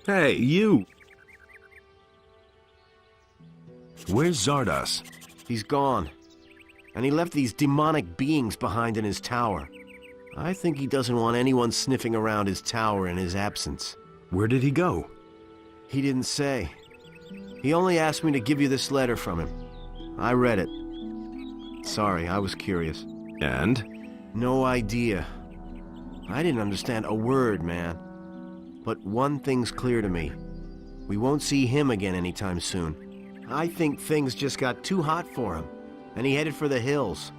Hey, you! Where's Zardos? He's gone. And he left these demonic beings behind in his tower. I think he doesn't want anyone sniffing around his tower in his absence. Where did he go? He didn't say. He only asked me to give you this letter from him. I read it. Sorry, I was curious. And? No idea. I didn't understand a word, man. But one thing's clear to me. We won't see him again anytime soon. I think things just got too hot for him, and he headed for the hills.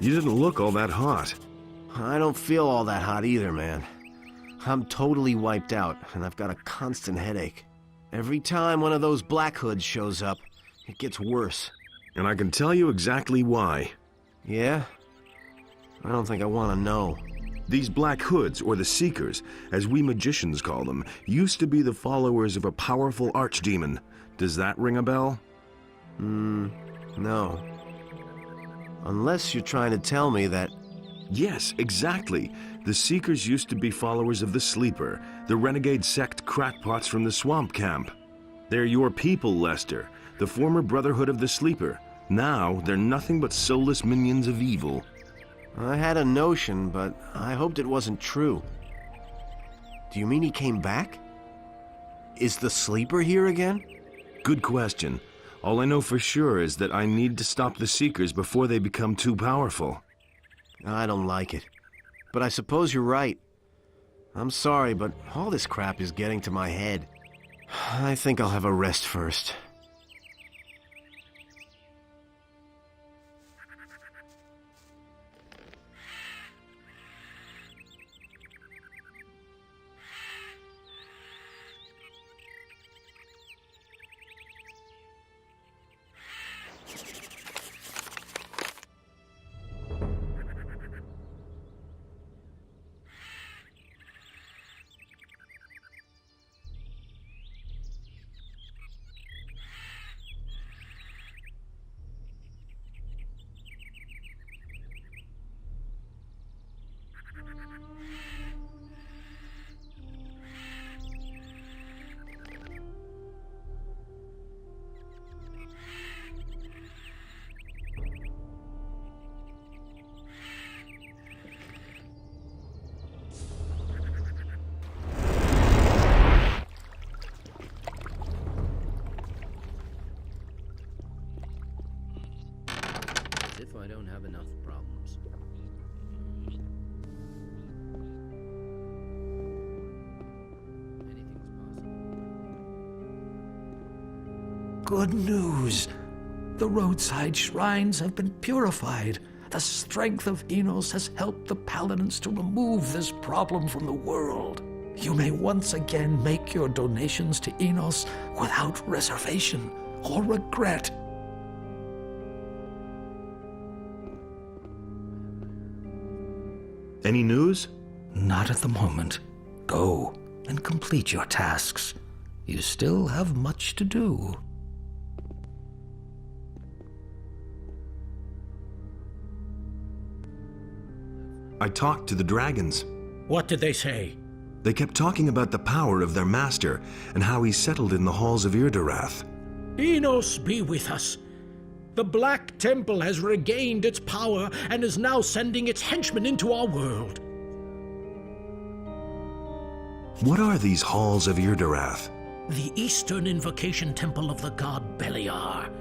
You didn't look all that hot. I don't feel all that hot either, man. I'm totally wiped out, and I've got a constant headache. Every time one of those Black Hoods shows up, it gets worse. And I can tell you exactly why. Yeah? I don't think I want to know. These Black Hoods, or the Seekers, as we magicians call them, used to be the followers of a powerful archdemon. Does that ring a bell? No. Unless you're trying to tell me that... Yes, exactly. The Seekers used to be followers of the Sleeper, the renegade sect crackpots from the swamp camp. They're your people, Lester, the former Brotherhood of the Sleeper. Now, they're nothing but soulless minions of evil. I had a notion, but I hoped it wasn't true. Do you mean he came back? Is the Sleeper here again? Good question. All I know for sure is that I need to stop the Seekers before they become too powerful. I don't like it. But I suppose you're right. I'm sorry, but all this crap is getting to my head. I think I'll have a rest first. If I don't have enough problems. Anything's possible. Good news. The roadside shrines have been purified. The strength of Innos has helped the Paladins to remove this problem from the world. You may once again make your donations to Innos without reservation or regret. Any news? Not at the moment. Go and complete your tasks. You still have much to do. I talked to the dragons. What did they say? They kept talking about the power of their master and how he settled in the halls of Irdorath. Innos be with us. The Black Temple has regained its power and is now sending its henchmen into our world. What are these halls of Irdorath? The Eastern Invocation Temple of the god Beliar.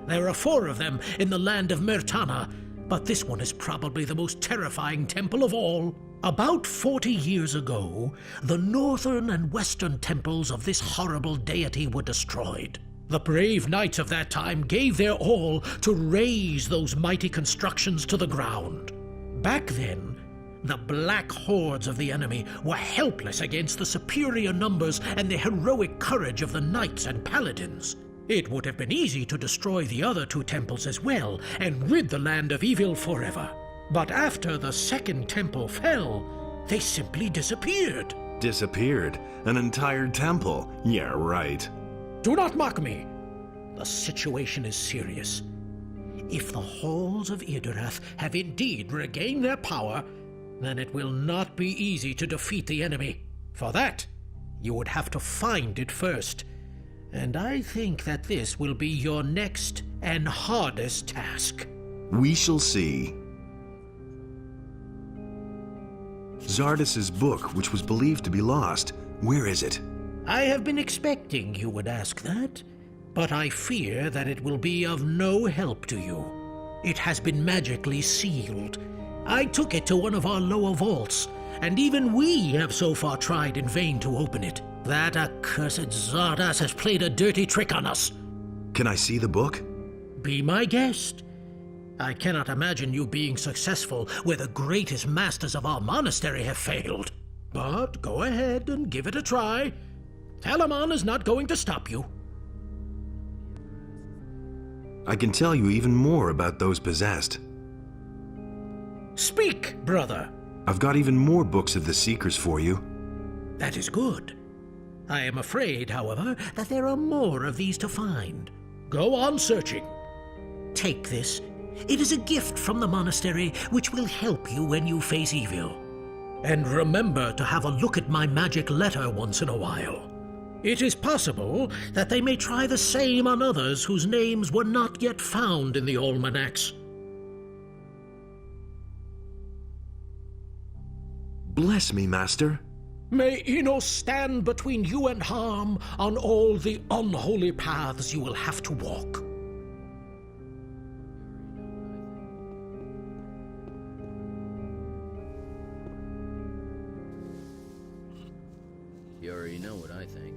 There are 4 of them in the land of Mertana, but this one is probably the most terrifying temple of all. About 40 years ago, the northern and western temples of this horrible deity were destroyed. The brave knights of that time gave their all to raze those mighty constructions to the ground. Back then, the black hordes of the enemy were helpless against the superior numbers and the heroic courage of the knights and paladins. It would have been easy to destroy the other 2 temples as well and rid the land of evil forever. But after the second temple fell, they simply disappeared. Disappeared? An entire temple? Yeah, right. Do not mock me. The situation is serious. If the halls of Irdorath have indeed regained their power, then it will not be easy to defeat the enemy. For that, you would have to find it first. And I think that this will be your next and hardest task. We shall see. Zardas's book, which was believed to be lost, where is it? I have been expecting you would ask that, but I fear that it will be of no help to you. It has been magically sealed. I took it to one of our lower vaults, and even we have so far tried in vain to open it. That accursed Zardas has played a dirty trick on us. Can I see the book? Be my guest. I cannot imagine you being successful where the greatest masters of our monastery have failed. But go ahead and give it a try. Telamon is not going to stop you. I can tell you even more about those possessed. Speak, brother. I've got even more books of the Seekers for you. That is good. I am afraid, however, that there are more of these to find. Go on searching. Take this. It is a gift from the monastery which will help you when you face evil. And remember to have a look at my magic letter once in a while. It is possible that they may try the same on others whose names were not yet found in the almanacs. Bless me, Master. May Innos stand between you and harm on all the unholy paths you will have to walk. You already know what I think.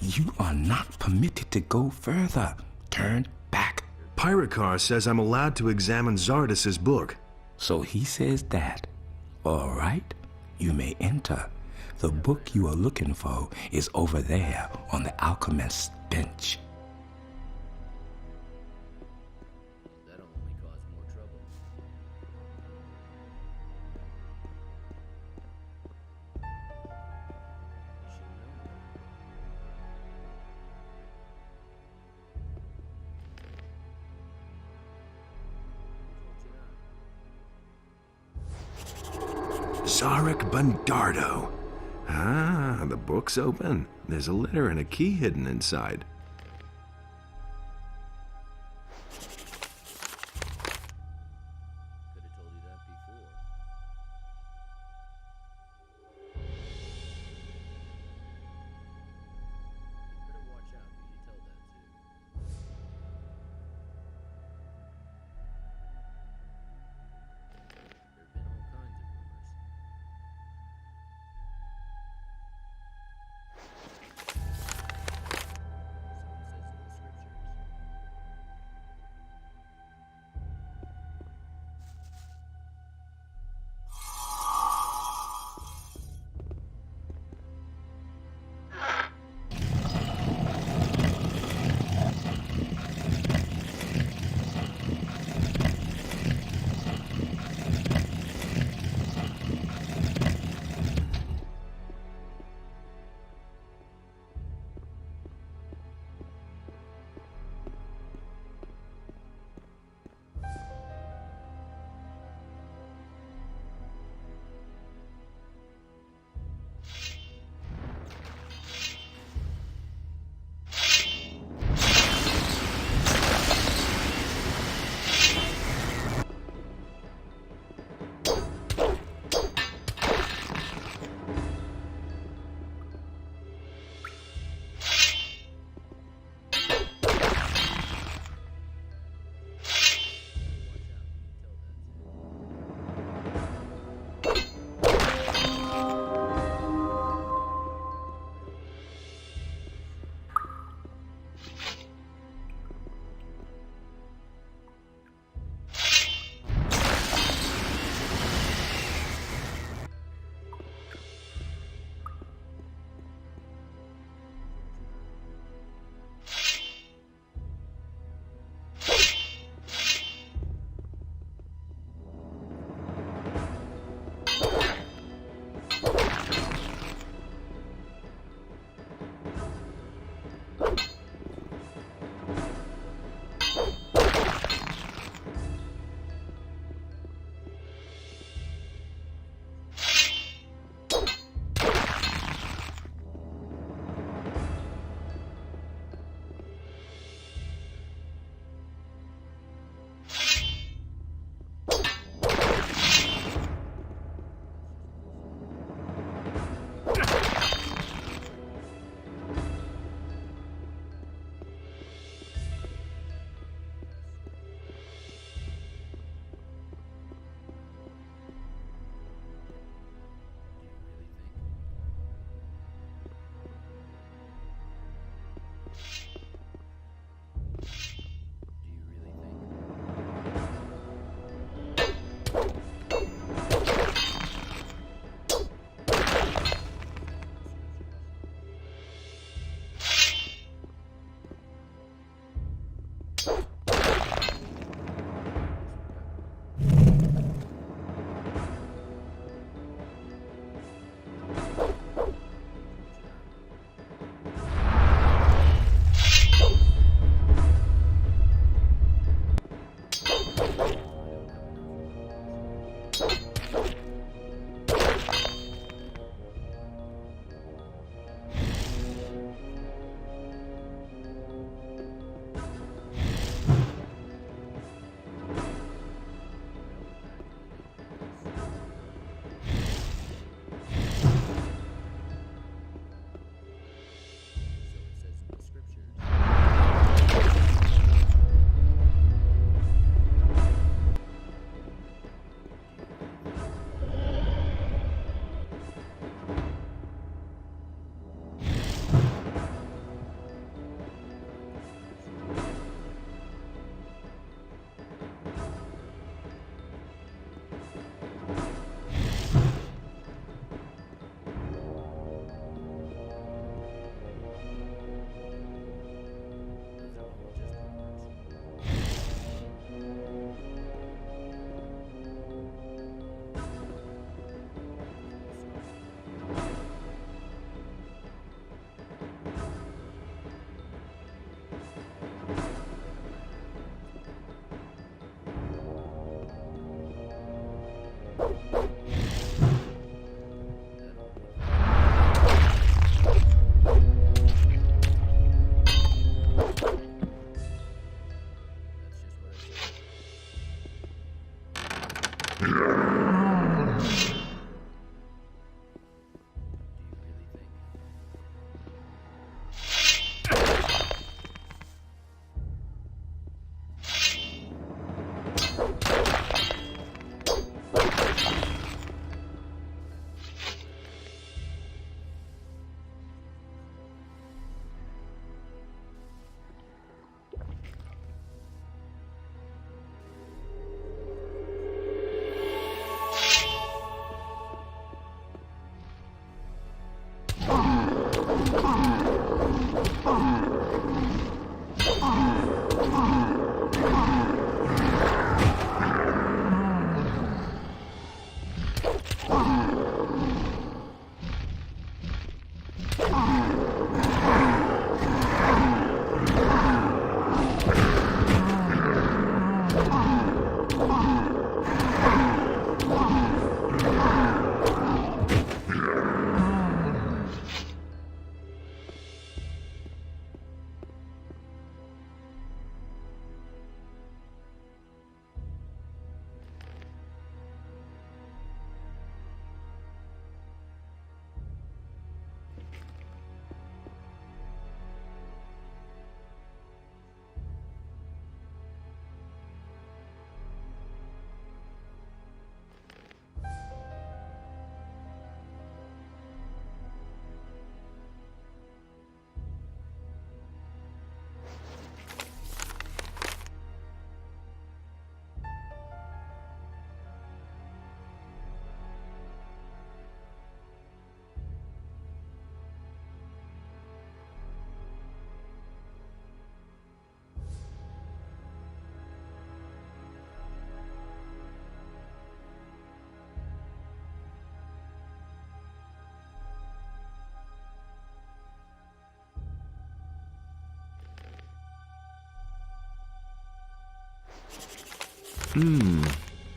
You are not permitted to go further. Turn back. Pyrocar says I'm allowed to examine Zardas's book. So he says that. All right, you may enter. The book you are looking for is over there on the alchemist's bench. That'll only cause more trouble. You should know. Zarek Bundardo. Ah, the book's open. There's a letter and a key hidden inside. Could have told you that before. You better watch out who you tell that to. There have been all kinds of rumors.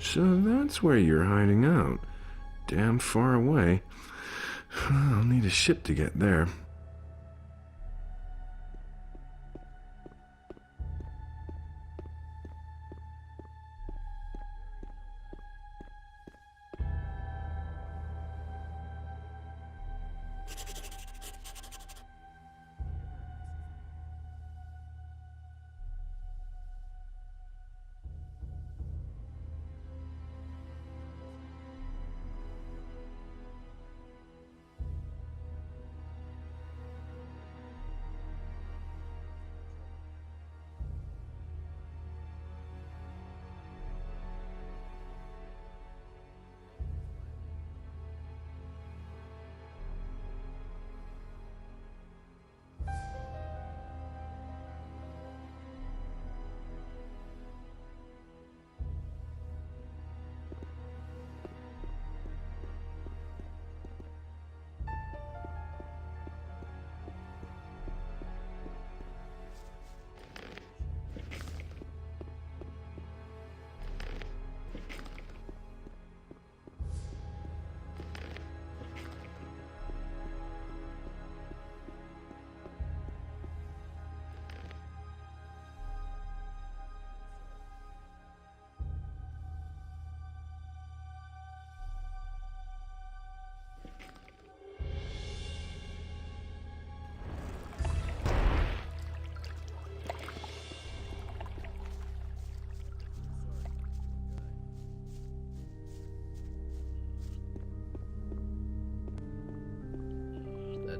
So that's where you're hiding out. Damn far away. I'll need a ship to get there.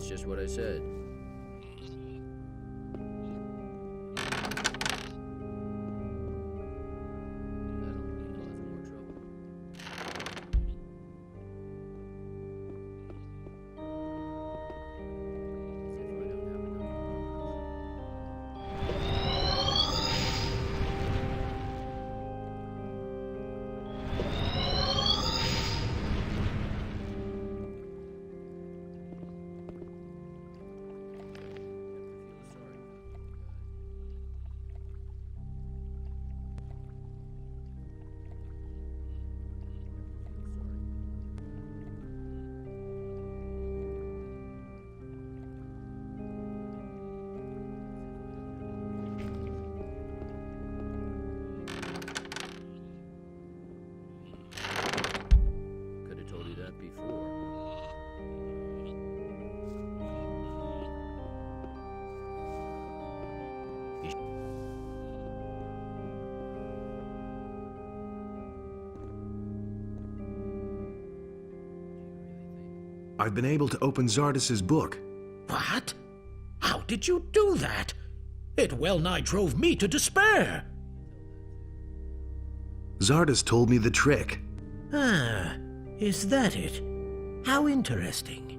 just what I said. That'll only cause more trouble. As if I don't have enough problems. Could have told you that before. I've been able to open Zardas's book. What? How did you do that? It well nigh drove me to despair. Zardas told me the trick. Ah, is that it? How interesting.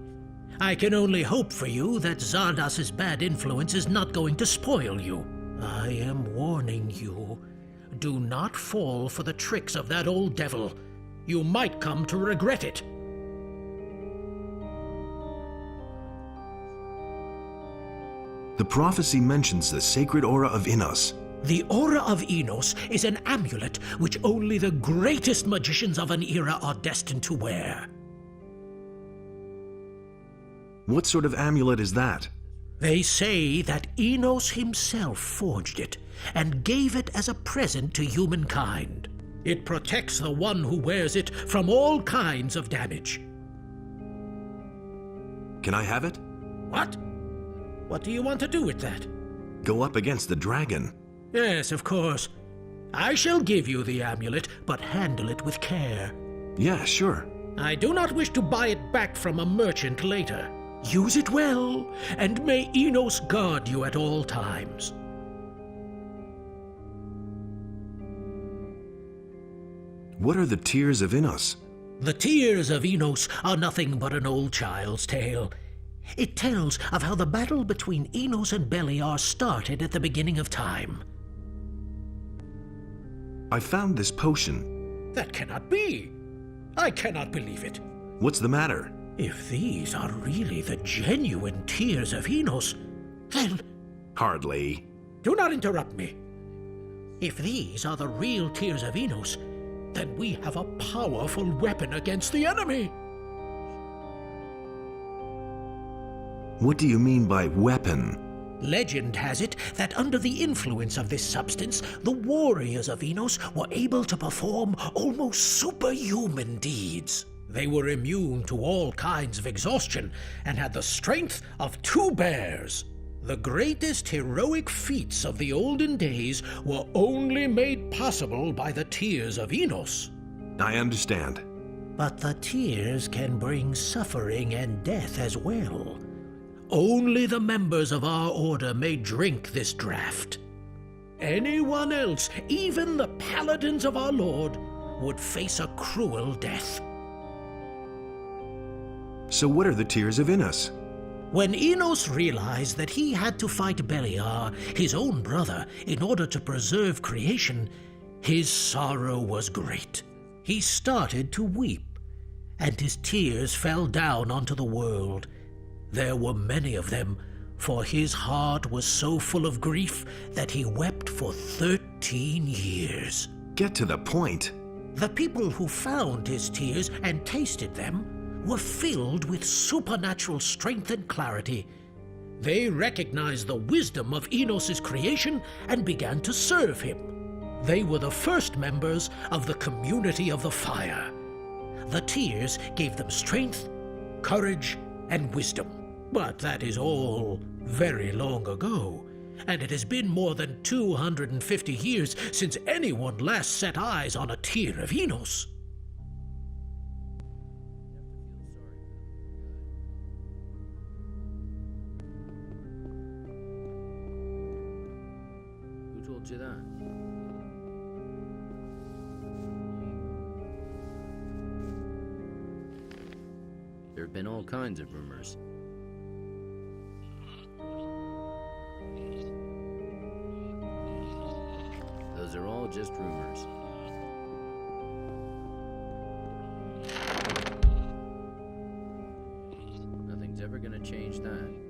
I can only hope for you that Zardas's bad influence is not going to spoil you. I am warning you. Do not fall for the tricks of that old devil. You might come to regret it. The prophecy mentions the sacred aura of Innos. The Aura of Innos is an amulet which only the greatest magicians of an era are destined to wear. What sort of amulet is that? They say that Innos himself forged it and gave it as a present to humankind. It protects the one who wears it from all kinds of damage. Can I have it? What? What do you want to do with that? Go up against the dragon. Yes, of course. I shall give you the amulet, but handle it with care. Yeah, sure. I do not wish to buy it back from a merchant later. Use it well, and may Innos guard you at all times. What are the tears of Innos? The tears of Innos are nothing but an old child's tale. It tells of how the battle between Innos and Beliar started at the beginning of time. I found this potion. That cannot be. I cannot believe it. What's the matter? If these are really the genuine tears of Innos, then Hardly. do not interrupt me. If these are the real tears of Innos, then we have a powerful weapon against the enemy. What do you mean by weapon? Legend has it that under the influence of this substance, the warriors of Innos were able to perform almost superhuman deeds. They were immune to all kinds of exhaustion and had the strength of 2 bears. The greatest heroic feats of the olden days were only made possible by the tears of Innos. I understand. But the tears can bring suffering and death as well. Only the members of our order may drink this draught. Anyone else, even the paladins of our lord, would face a cruel death. So what are the tears of Innos? When Innos realized that he had to fight Beliar, his own brother, in order to preserve creation, his sorrow was great. He started to weep, and his tears fell down onto the world. There were many of them, for his heart was so full of grief that he wept for 13 years. Get to the point. The people who found his tears and tasted them were filled with supernatural strength and clarity. They recognized the wisdom of Innos' creation and began to serve him. They were the first members of the community of the fire. The tears gave them strength, courage, and wisdom. But that is all very long ago, and it has been more than 250 years since anyone last set eyes on a tear of Innos. you that? There have been all kinds of rumors. Those are all just rumors. Nothing's ever gonna change that.